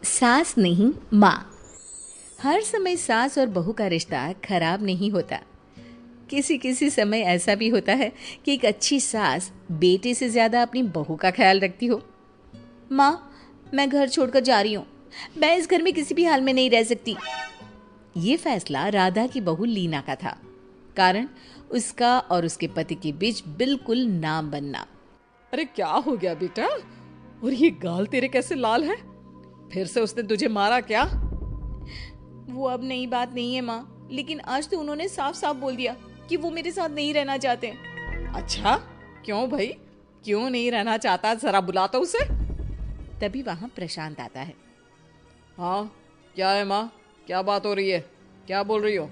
सास नहीं माँ। हर समय सास और बहू का रिश्ता खराब नहीं होता। किसी किसी समय ऐसा भी होता है कि एक अच्छी सास बेटे से ज्यादा अपनी बहू का ख्याल रखती हो। माँ, मैं घर छोड़कर जा रही हूँ। मैं इस घर में किसी भी हाल में नहीं रह सकती। ये फैसला राधा की बहू लीना का था। कारण उसका और उसके पति के बीच बिल्कुल ना बनना। अरे क्या हो गया बेटा? और ये गाल तेरे कैसे लाल है? फिर से उसने तुझे मारा क्या? वो अब नई बात नहीं है माँ, लेकिन आज तो उन्होंने साफ साफ बोल दिया कि वो मेरे साथ नहीं रहना चाहते। अच्छा, क्यों भाई? क्यों नहीं रहना चाहता? जरा बुला तो उसे। तभी वहां प्रशांत आता है। हाँ, क्या है माँ? क्या बात हो रही है? क्या बोल रही हो?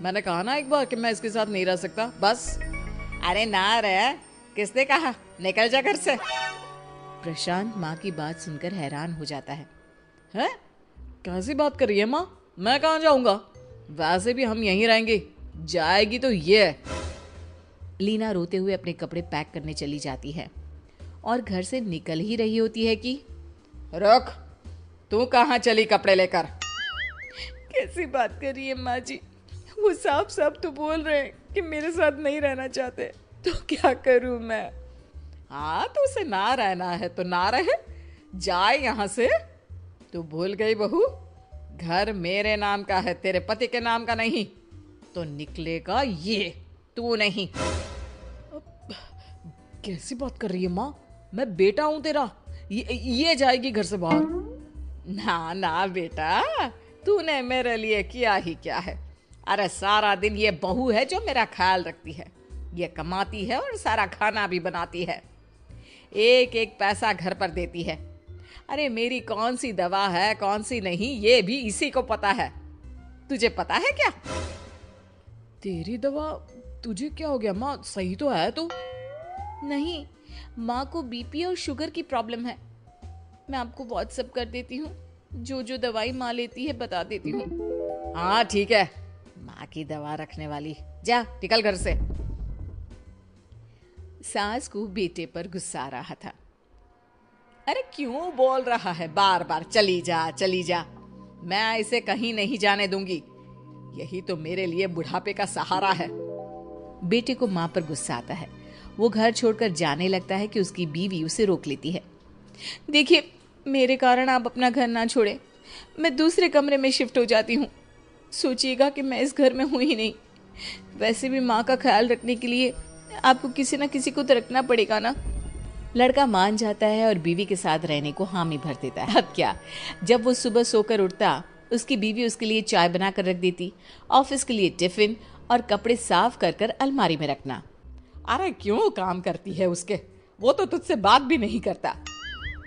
मैंने कहा ना एक बार कि मैं इसके साथ नहीं रह सकता, बस। अरे ना रह, किसने कहा? निकल जा घर से। प्रशांत माँ की बात सुनकर हैरान हो जाता है। हैं? कैसी बात कर रही है माँ? मैं कहाँ जाऊंगा? वैसे भी हम यहीं रहेंगे। जाएगी तो ये। लीना रोते हुए अपने कपड़े पैक करने चली जाती है और घर से निकल ही रही होती है कि रुक, तू कहाँ चली कपड़े लेकर? कैसी बात कर रही है माँ जी? वो साफ साफ तो बोल रहे हैं कि मेरे साथ नहीं रहना चाहते, तो क्या करूं मैं? हाँ, तो उसे ना रहना है तो ना रहे, जाए यहाँ से। तू भूल गई बहू, घर मेरे नाम का है, तेरे पति के नाम का नहीं। तो निकलेगा ये, तू नहीं। कैसी बात कर रही है माँ? मैं बेटा हूं तेरा। ये जाएगी घर से बाहर? ना ना बेटा, तूने मेरे लिए किया ही क्या है? अरे सारा दिन ये बहू है जो मेरा ख्याल रखती है। ये कमाती है और सारा खाना भी बनाती है। एक एक पैसा घर पर देती है। अरे मेरी कौन सी दवा है कौन सी नहीं, ये भी इसी को पता है। तुझे पता है क्या? तेरी दवा? तुझे क्या हो गया माँ? सही तो है तू? नहीं, माँ को बीपी और शुगर की प्रॉब्लम है। मैं आपको व्हाट्सएप कर देती हूँ, जो जो दवाई माँ लेती है बता देती हूँ। हाँ ठीक है, माँ की दवा रखने वाली। जा निकल घर से। सास को बेटे पर गुस्सा आ रहा था। अरे क्यों बोल रहा है बार बार चली जा चली जा? मैं इसे कहीं नहीं जाने दूंगी। यही तो मेरे लिए बुढ़ापे का सहारा है। बेटे को माँ पर गुस्सा आता है। वो घर छोड़कर जाने लगता है कि उसकी बीवी उसे रोक लेती है। देखिए, मेरे कारण आप अपना घर ना छोड़े। मैं दूसरे कमरे में शिफ्ट हो जाती हूँ। सोचिएगा कि मैं इस घर में हूँ ही नहीं। वैसे भी माँ का ख्याल रखने के लिए आपको किसी ना किसी को तो रखना पड़ेगा ना। लड़का मान जाता है और बीवी के साथ रहने को हामी भर देता है। अब क्या, जब वो सुबह सोकर उठता, उसकी बीवी उसके लिए चाय बना कर रख देती, ऑफिस के लिए टिफिन और कपड़े साफ कर कर अलमारी में रखना। अरे क्यों काम करती है उसके? वो तो तुझसे बात भी नहीं करता।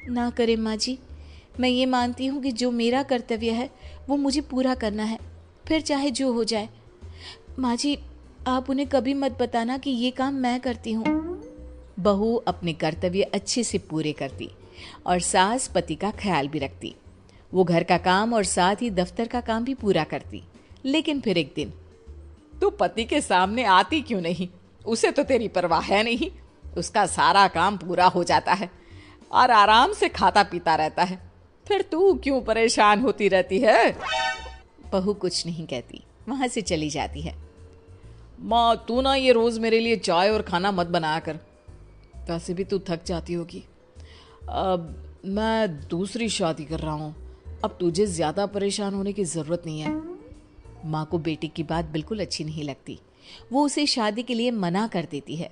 ना करे माँ जी, मैं ये मानती हूँ कि जो मेरा कर्तव्य है वो मुझे पूरा करना है, फिर चाहे जो हो जाए। माँ जी, आप उन्हें कभी मत बताना कि ये काम मैं करती हूँ। बहू अपने कर्तव्य अच्छे से पूरे करती और सास पति का ख्याल भी रखती। वो घर का काम और साथ ही दफ्तर का काम भी पूरा करती। लेकिन फिर एक दिन, तू पति के सामने आती क्यों नहीं? उसे तो तेरी परवाह है नहीं। उसका सारा काम पूरा हो जाता है और आराम से खाता पीता रहता है। फिर तू क्यों परेशान होती रहती है? बहू कुछ नहीं कहती, वहां से चली जाती है। माँ, तू ना ये रोज मेरे लिए चाय और खाना मत बनाया कर। वैसे भी तू थक जाती होगी। अब मैं दूसरी शादी कर रहा हूँ, अब तुझे ज्यादा परेशान होने की जरूरत नहीं है। माँ को बेटी की बात बिल्कुल अच्छी नहीं लगती। वो उसे शादी के लिए मना कर देती है।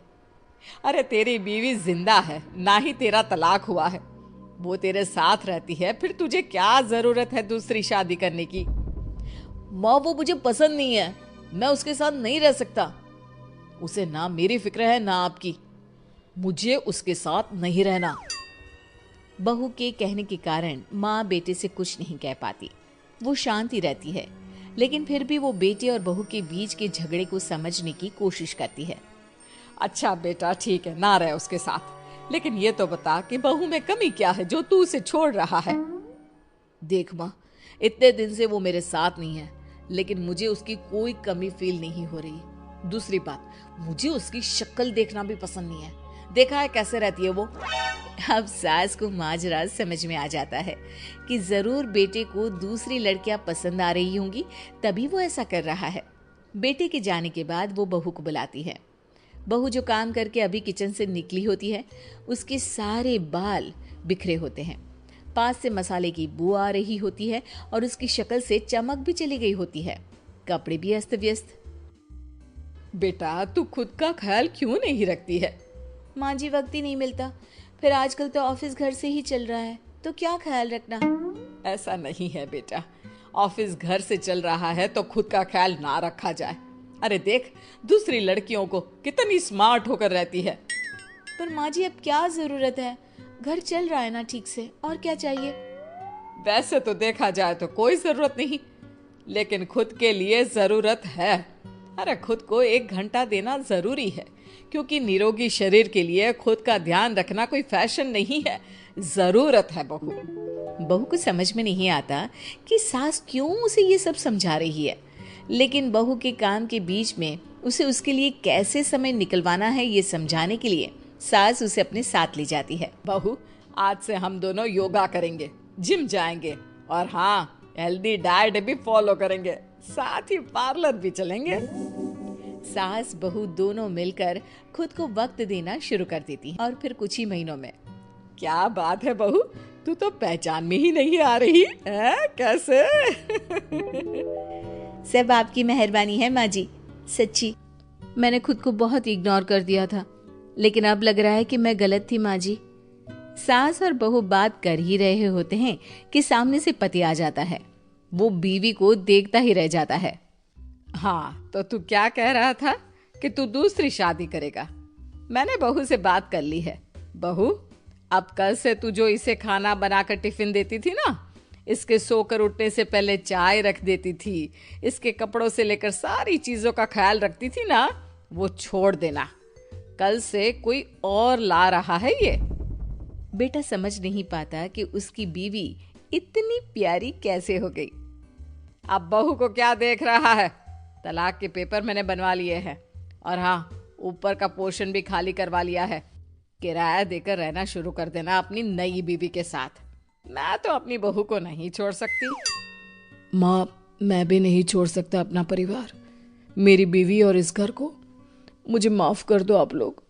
अरे तेरी बीवी जिंदा है, ना ही तेरा तलाक हुआ है। वो तेरे साथ रहती है, फिर तुझे क्या जरूरत है दूसरी शादी करने की? माँ, वो मुझे पसंद नहीं है, मैं उसके साथ नहीं रह सकता। उसे ना मेरी फिक्र है ना आपकी। मुझे उसके साथ नहीं रहना। बहू के कहने के कारण माँ बेटे से कुछ नहीं कह पाती। वो शांति रहती है, लेकिन फिर भी वो बेटे और बहू के बीच के झगड़े को समझने की कोशिश करती है। अच्छा बेटा ठीक है, ना रहे उसके साथ, लेकिन ये तो बता कि बहू में कमी क्या है जो तू उसे छोड़ रहा है? देख माँ, इतने दिन से वो मेरे साथ नहीं है, लेकिन मुझे उसकी कोई कमी फील नहीं हो रही। दूसरी बात, मुझे उसकी शक्ल देखना भी पसंद नहीं है। देखा है कैसे रहती है वो? अब सास को माजरा समझ में आ जाता है कि जरूर बेटे को दूसरी लड़कियां पसंद आ रही होंगी, तभी वो ऐसा कर रहा है। बेटे के जाने के बाद वो बहू को बुलाती है। बहू जो काम करके अभी किचन से निकली होती है, उसके सारे बाल बिखरे होते हैं, पास से मसाले की बू आ रही होती है और उसकी शक्ल से चमक भी चली गई होती है, कपड़े भी अस्त व्यस्त। बेटा तू खुद का ख्याल क्यों नहीं रखती है? माँ जी, वक्त ही नहीं मिलता, फिर आजकल तो ऑफिस घर से ही चल रहा है, तो क्या ख्याल रखना। ऐसा नहीं है बेटा, ऑफिस घर से चल रहा है तो खुद का ख्याल ना रखा जाए। अरे देख, दूसरी लड़कियों को कितनी स्मार्ट होकर रहती है। पर माँ जी, अब क्या जरूरत है, घर चल रहा है ना ठीक से, और क्या चाहिए। वैसे तो देखा जाए तो कोई जरूरत नहीं, लेकिन खुद के लिए जरूरत है। अरे खुद को 1 घंटा देना जरूरी है, क्योंकि निरोगी शरीर के लिए खुद का ध्यान रखना कोई फैशन नहीं है, जरूरत है। बहू को समझ में नहीं आता कि सास क्यों उसे ये सब समझा रही है, लेकिन बहू के काम के बीच में उसे उसके लिए कैसे समय निकलवाना है ये समझाने के लिए सास उसे अपने साथ ले जाती है। बहू, आज से हम दोनों योगा करेंगे, जिम जाएंगे और हाँ, हेल्दी डाइट भी फॉलो करेंगे, साथ ही पार्लर भी चलेंगे। सास बहू दोनों मिलकर खुद को वक्त देना शुरू कर देती हैं और फिर कुछ ही महीनों में। क्या बात है बहू, तू तो पहचान में ही नहीं आ रही है, कैसे? सब आपकी मेहरबानी है माँ जी, सच्ची। मैंने खुद को बहुत इग्नोर कर दिया था, लेकिन अब लग रहा है कि मैं गलत थी माँ जी। सास और बहू बात कर ही रहे होते हैं कि सामने से पति आ जाता है। वो बीवी को देखता ही रह जाता है। हाँ, तो तू क्या कह रहा था कि तू दूसरी शादी करेगा? मैंने बहू से बात कर ली है। बहू, अब कल से तू जो इसे खाना बनाकर टिफिन देती थी ना, इसके सोकर उठने से पहले चाय रख देती थी, इसके कपड़ों से लेकर सारी चीजों का ख्याल रखती थी ना, वो छोड़ देना। कल से कोई और ला रहा है ये। बेटा समझ नहीं पाता कि उसकी बीवी इतनी प्यारी कैसे हो गई। अब बहू को क्या देख रहा है? तलाक के पेपर मैंने बनवा लिए हैं और हाँ, ऊपर का पोर्शन भी खाली करवा लिया है। किराया देकर रहना शुरू कर देना अपनी नई बीवी के साथ। मैं तो अपनी बहू को नहीं छोड़ सकती। माँ, मैं भी नहीं छोड़ सकता अपना परिवार, मेरी बीवी और इस घर को। मुझे माफ कर दो आप लोग।